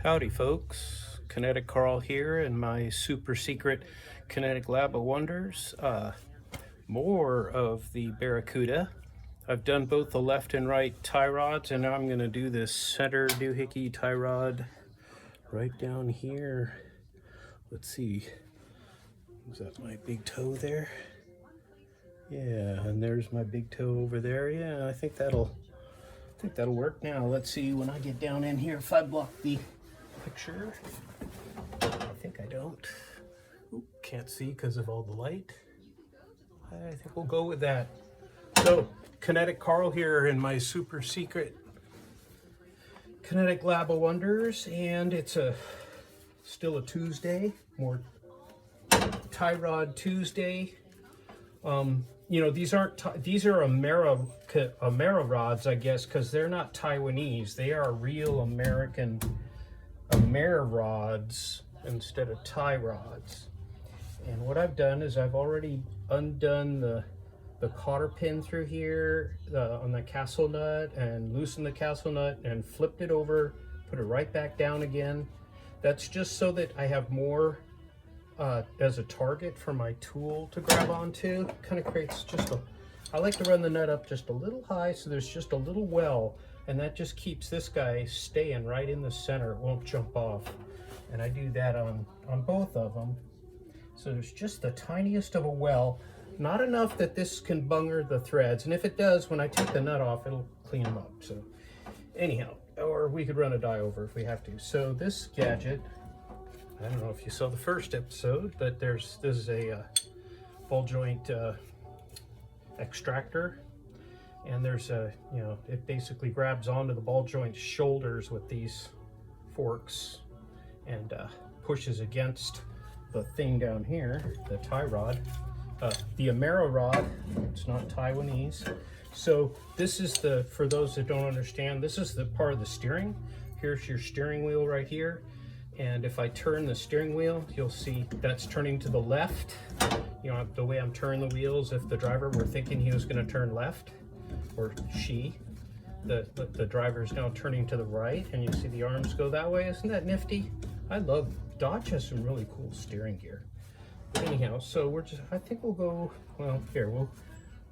Howdy folks, Kinetic Carl here in my super secret Kinetic Lab of Wonders. More of the Barracuda. I've done both the left and right tie rods, and now I'm going to do this center doohickey tie rod right down here. Let's see, is that my big toe there? Yeah, and there's my big toe over there. Yeah, I think that'll work. Now let's see when I get down in here if I block the picture. I think I don't. Oop, can't see because of all the light. I think we'll go with that. So, Kinetic Carl here in my super secret Kinetic Lab of Wonders, and it's still a Tuesday, more tie rod Tuesday. You know, these are Amera rods, I guess, because they're not Taiwanese. They are real American Amera rods instead of tie rods. And what I've done is I've already undone the cotter pin through here on the castle nut and loosened the castle nut and flipped it over, put it right back down again. That's just so that I have more as a target for my tool to grab onto. Kind of creates just I like to run the nut up just a little high so there's just a little well, and that just keeps this guy staying right in the center. It won't jump off. And I do that on both of them. So there's just the tiniest of a well, not enough that this can bunger the threads. And if it does, when I take the nut off, it'll clean them up. So anyhow, or we could run a die over if we have to. So this gadget, I don't know if you saw the first episode, but this is a ball joint extractor, and there's it basically grabs onto the ball joint shoulders with these forks and pushes against the thing down here, the tie rod, the Amera rod. It's not Taiwanese. So this is for those that don't understand, this is the part of the steering. Here's your steering wheel right here. And if I turn the steering wheel, you'll see that's turning to the left. You know, the way I'm turning the wheels, if the driver were thinking he was going to turn left, or she, the driver is now turning to the right, and you see the arms go that way. Isn't that nifty? I love Dodge has some really cool steering gear. But anyhow, so I think we'll go, well, here, we'll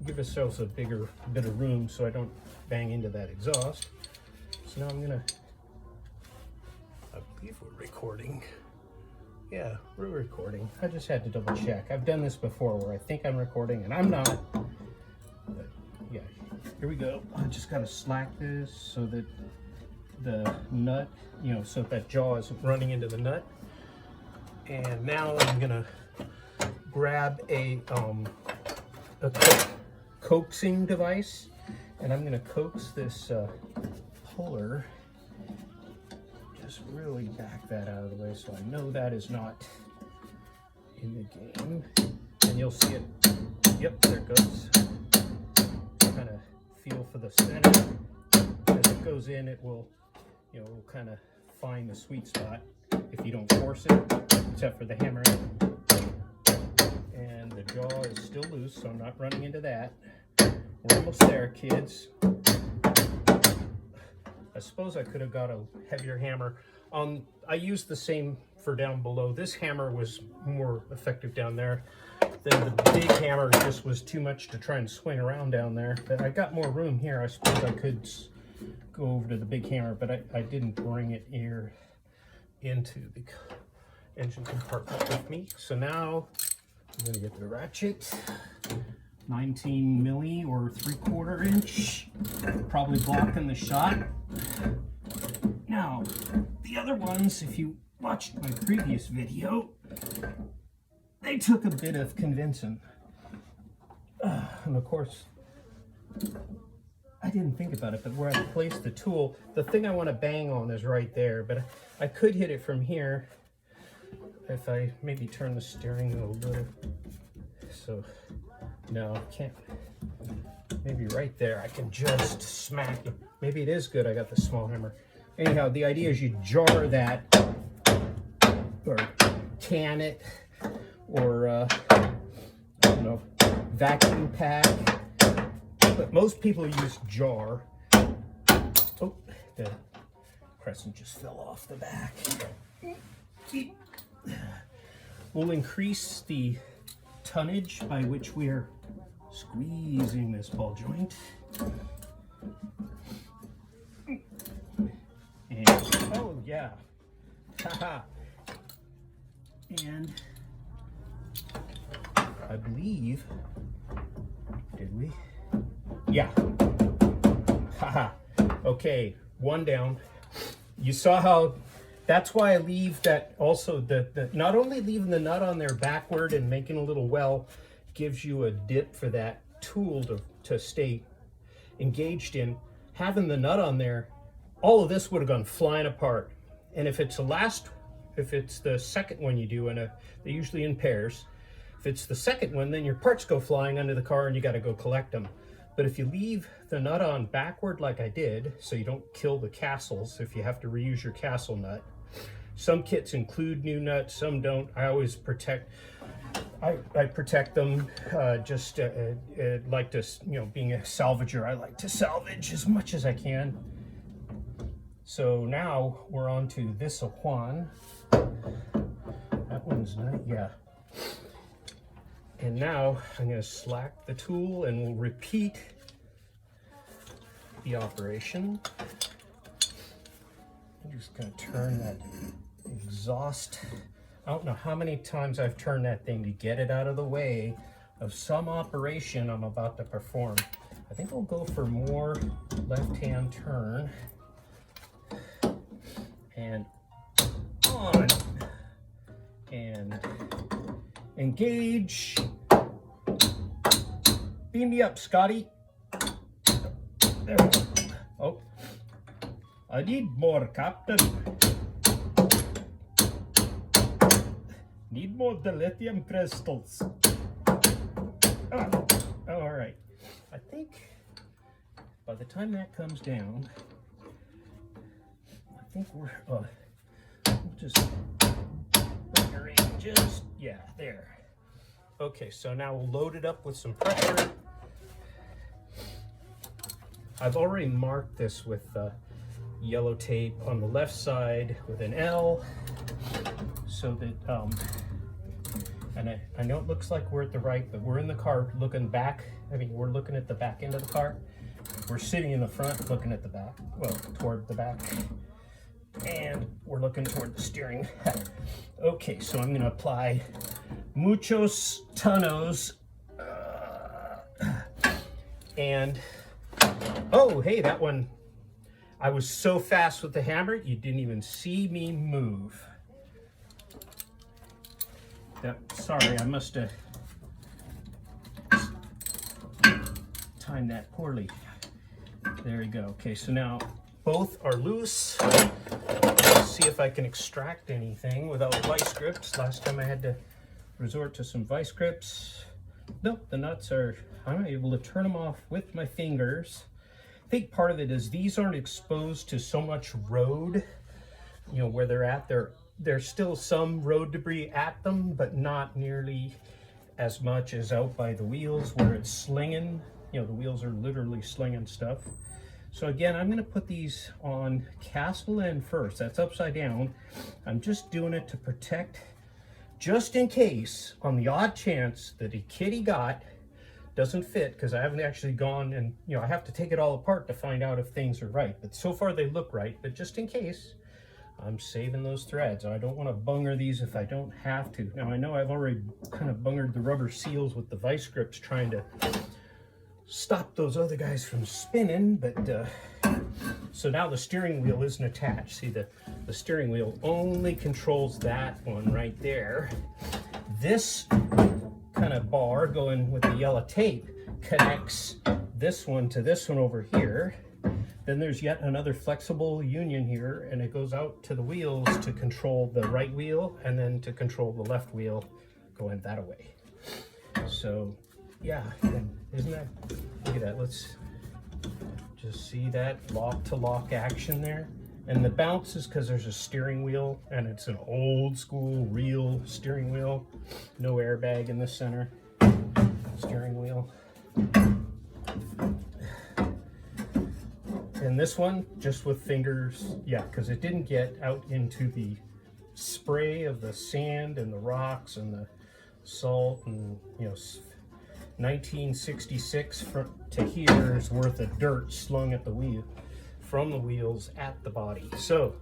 give ourselves a bigger bit of room so I don't bang into that exhaust. So now I believe we're recording. Yeah, we're recording. I just had to double check. I've done this before where I think I'm recording and I'm not. But yeah, here we go. I just gotta slack this so that the nut, so that jaw isn't running into the nut. And now I'm gonna grab a coaxing device, and I'm gonna coax this puller. Just really back that out of the way so I know that is not in the game. And you'll see it. Yep, there it goes. Kind of feel for the center. As it goes in, it will, will kind of find the sweet spot if you don't force it, except for the hammer. And the jaw is still loose, so I'm not running into that. We're almost there, kids. I suppose I could have got a heavier hammer. I used the same for down below. This hammer was more effective down there. Then the big hammer just was too much to try and swing around down there. But I got more room here. I suppose I could go over to the big hammer, but I didn't bring it here into the engine compartment with me. So now I'm going to get the ratchet. 19 milli or 3/4 inch, probably blocking the shot. Now, the other ones, if you watched my previous video, they took a bit of convincing. And of course, I didn't think about it, but where I placed the tool, the thing I want to bang on is right there, but I could hit it from here if I maybe turn the steering wheel a little. So, no, I can't. Maybe right there, I can just smack it. Maybe it is good I got the small hammer. Anyhow, the idea is you jar that, or can it, or, I don't know, vacuum pack. But most people use jar. Oh, the crescent just fell off the back. We'll increase the tonnage by which we are squeezing this ball joint. And, oh yeah, haha. And I believe, did we? Yeah. Haha. Okay, one down. You saw how, that's why I leave that also, the not only leaving the nut on there backward and making a little well gives you a dip for that tool to stay engaged in. Having the nut on there, all of this would have gone flying apart. And if it's the second one you do, they're usually in pairs. If it's the second one, then your parts go flying under the car and you got to go collect them. But if you leave the nut on backward like I did, so you don't kill the castles if you have to reuse your castle nut. Some kits include new nuts, some don't. I always protect, I protect them. Like to, you know, being a salvager, I like to salvage as much as I can. So now we're on to this one. That one's not, yeah. And now I'm going to slack the tool and we'll repeat the operation. I'm just going to turn that exhaust. I don't know how many times I've turned that thing to get it out of the way of some operation I'm about to perform. I think I'll go for more left-hand turn. And on. And engage. Beam me up, Scotty. There we go. Oh, I need more, Captain. Need more dilithium crystals. All right. I think by the time that comes down, I think we'll just yeah, there. Okay, so now we'll load it up with some pressure. I've already marked this with yellow tape on the left side with an L, so that and I know it looks like we're at the right, but we're in the car looking back. I mean, we're looking at the back end of the car. We're sitting in the front looking at the back, well, toward the back. And we're looking toward the steering. Okay, so I'm going to apply muchos tonos. And, oh, hey, that one, I was so fast with the hammer, you didn't even see me move. Sorry, I must have timed that poorly. There we go. Okay, so now both are loose. Let's see if I can extract anything without vice grips. Last time I had to resort to some vice grips. Nope, the nuts are, I'm able to turn them off with my fingers. I think part of it is these aren't exposed to so much road, you know, where they're at. There's still some road debris at them, but not nearly as much as out by the wheels where it's slinging. You know, the wheels are literally slinging stuff. So again, I'm going to put these on castle end first. That's upside down. I'm just doing it to protect, just in case, on the odd chance that a kitty got doesn't fit, because I haven't actually gone and, you know, I have to take it all apart to find out if things are right. But so far they look right, but just in case, I'm saving those threads. I don't want to bunger these if I don't have to. Now I know I've already kind of bungered the rubber seals with the vice grips trying to stop those other guys from spinning, but so now the steering wheel isn't attached. See, the steering wheel only controls that one right there. This kind of bar going with the yellow tape connects this one to this one over here. Then there's yet another flexible union here, and it goes out to the wheels to control the right wheel and then to control the left wheel going that way. So yeah, isn't that, look at that, let's just see that lock to lock action there. And the bounce is because there's a steering wheel, and it's an old school real steering wheel. No airbag in the center steering wheel. And this one, just with fingers, yeah, because it didn't get out into the spray of the sand and the rocks and the salt, and 1966 to here is worth of dirt slung at the wheel, from the wheels at the body. So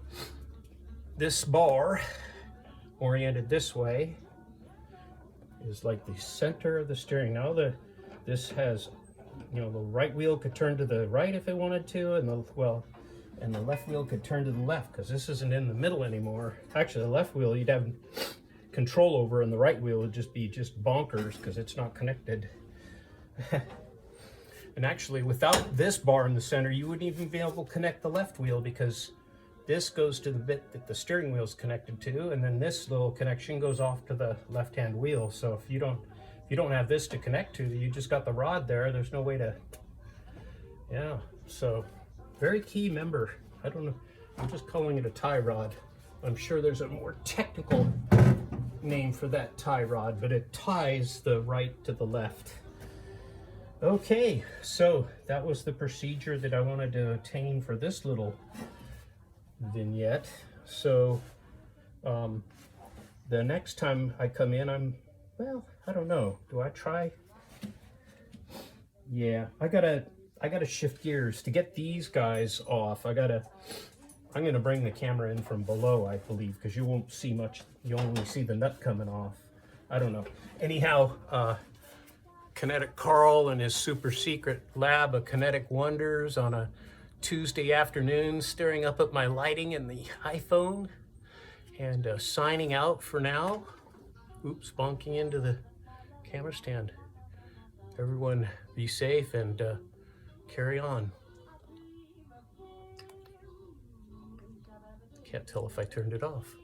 this bar, oriented this way, is like the center of the steering. Now this has, the right wheel could turn to the right if it wanted to, and the left wheel could turn to the left, because this isn't in the middle anymore. Actually, the left wheel you'd have control over, and the right wheel would just be bonkers because it's not connected. And actually, without this bar in the center, you wouldn't even be able to connect the left wheel, because this goes to the bit that the steering wheel is connected to, and then this little connection goes off to the left-hand wheel. So if you don't have this to connect to, you just got the rod there. There's no way to, yeah. So very key member. I don't know. I'm just calling it a tie rod. I'm sure there's a more technical name for that tie rod, but it ties the right to the left. Okay, so that was the procedure that I wanted to attain for this little vignette. So the next time I come in, I don't know. Do I try? Yeah, I gotta shift gears to get these guys off. I'm gonna bring the camera in from below, I believe, because you won't see much. You'll only see the nut coming off. I don't know. Anyhow, Kinetic Carl and his super secret lab of kinetic wonders on a Tuesday afternoon, staring up at my lighting in the iPhone, and signing out for now. Oops, bonking into the camera stand. Everyone be safe and carry on. Can't tell if I turned it off.